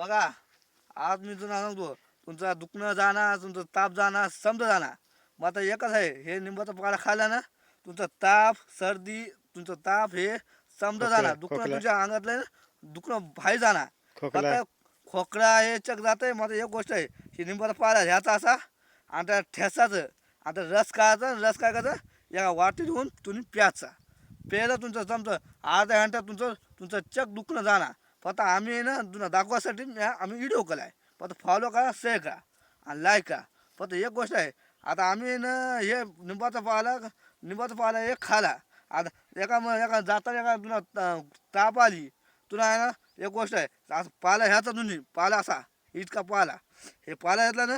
बघा, आज मी तुला सांगतो, तुमचा दुखणं जाणार, तुमचं ताप जाणार, समजा जाणार. मग आता एकच आहे, हे निंबाचा पाला खाल्ला ना, तुमचा ताप सर्दी, तुमचं ताप हे समजा खोकला जाणार. दुखणं खोकला तुमच्या अंगातलं आहे ना, दुखणं बाहेर जाणार. खोकला फक्त खोकला हे चक जात आहे. मग एक गोष्ट आहे, ही निंबाचा पाला ह्याचा असा आणि त्या ठेसाचं आता रस काढायचा. रस काय करायचं, या वाटीत घेऊन तुम्ही प्यायचा. प्यायला तुमचं जमतं, अर्ध्या घंट्यात तुमचं तुमचं चक दुखणं जाणार. फक्त आम्ही आहे ना तुला दाखवासाठी आम्ही व्हिडिओ केला आहे. फक्त फॉलो करा, शेअर करा आणि लाईक करा. फक्त एक गोष्ट आहे, आता आम्ही ना हे निंबाचा पाला एक खाला. आता एका जाताना एका तुला ताप आली, तुला आहे ना एक गोष्ट आहे, असं पाला ह्याचा तुम्ही पाला असा इतका पाला, हे पाला घेतला ना,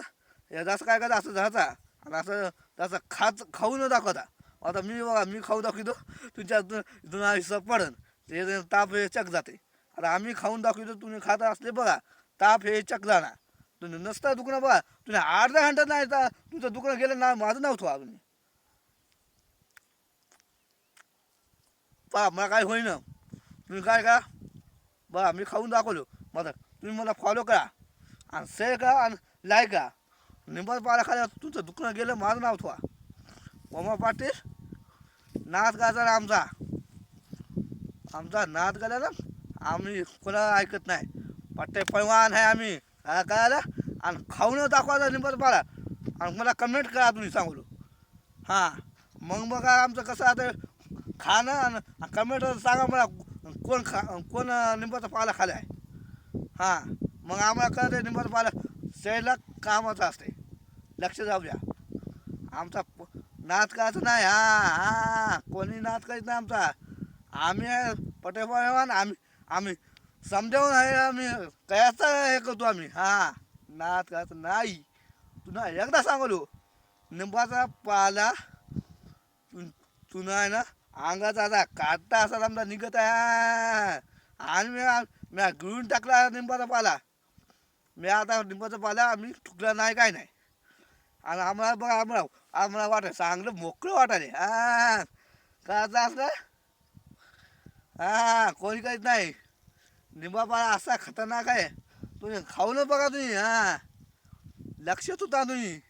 हे जसं काय करायचं असं जायचा आणि असं तसं खाऊ न दाखवता. आता मी बघा, मी खाऊ दाखवतो, तुमच्या जुना हिस्सा पडन, ते ताप हे चक जाते. आता आम्ही खाऊन दाखवतो, तुम्ही खाता असले बघा, ताप हे चक जाणार. तुम्ही नसता दुखणं बघा, तुम्ही अर्ध्या घंट्यात नाही तर तुमचं दुखणं गेलं ना, माझं नव्हतं अजून. पहा मला काय होईना, तुम्ही काय का बघा, मी खाऊन दाखवलो. मग तुम्ही मला फॉलो करा आणि शेअर करा आणि लाईक करा. निंबाचा पाला खाल्या तुमचं दुखणं गेलं, माझं नाव ठेवा. ओमा पाटील, नाच गाजा आमचा आमचा नाच गायला आम्ही कोणाला ऐकत नाही. पट्टे पैवान आहे आम्ही, काय कळालं. आणि खाऊन दाखवायचा निंबाचा पाला आणि मला कमेंट करा तुम्ही सांगलो. हां, मग बघा आमचं कसं आता खाणं आणि कमेंट सांगा मला, कोण निंबाचा पाला खाला आहे. हां, मग आम्हाला कळतं निंबाचा पाला शरीराला कामाचा असते. लक्ष जाऊ द्या. आमचा नाच करायचं नाही. हां हां, कोणी नाच करीत नाही आमचा. आम्ही पटेवान, आम्ही समजावून आहे, आम्ही कयाचं हे करतो आम्ही. हां, नाच करायचं नाही. तुला एकदा सांगलो, निंबाचा पाला तुला आहे ना अंगाचा आता काढता असा समजा निघत आहे. आणि मी गिळून टाकला निंबाचा पाला. मी आता निंबाचा पाला आम्ही ठुकला नाही, काय नाही. आणि आम्हाला बघा, आम्हाला वाटाय चांगलं मोकळं वाटायले. हां, करायचं असलं हां, कोणी काहीच नाही. निंबा पाला असा खतरनाक आहे, तुम्ही खाऊन बघा तुम्ही. हां, लक्षात होता तुम्ही.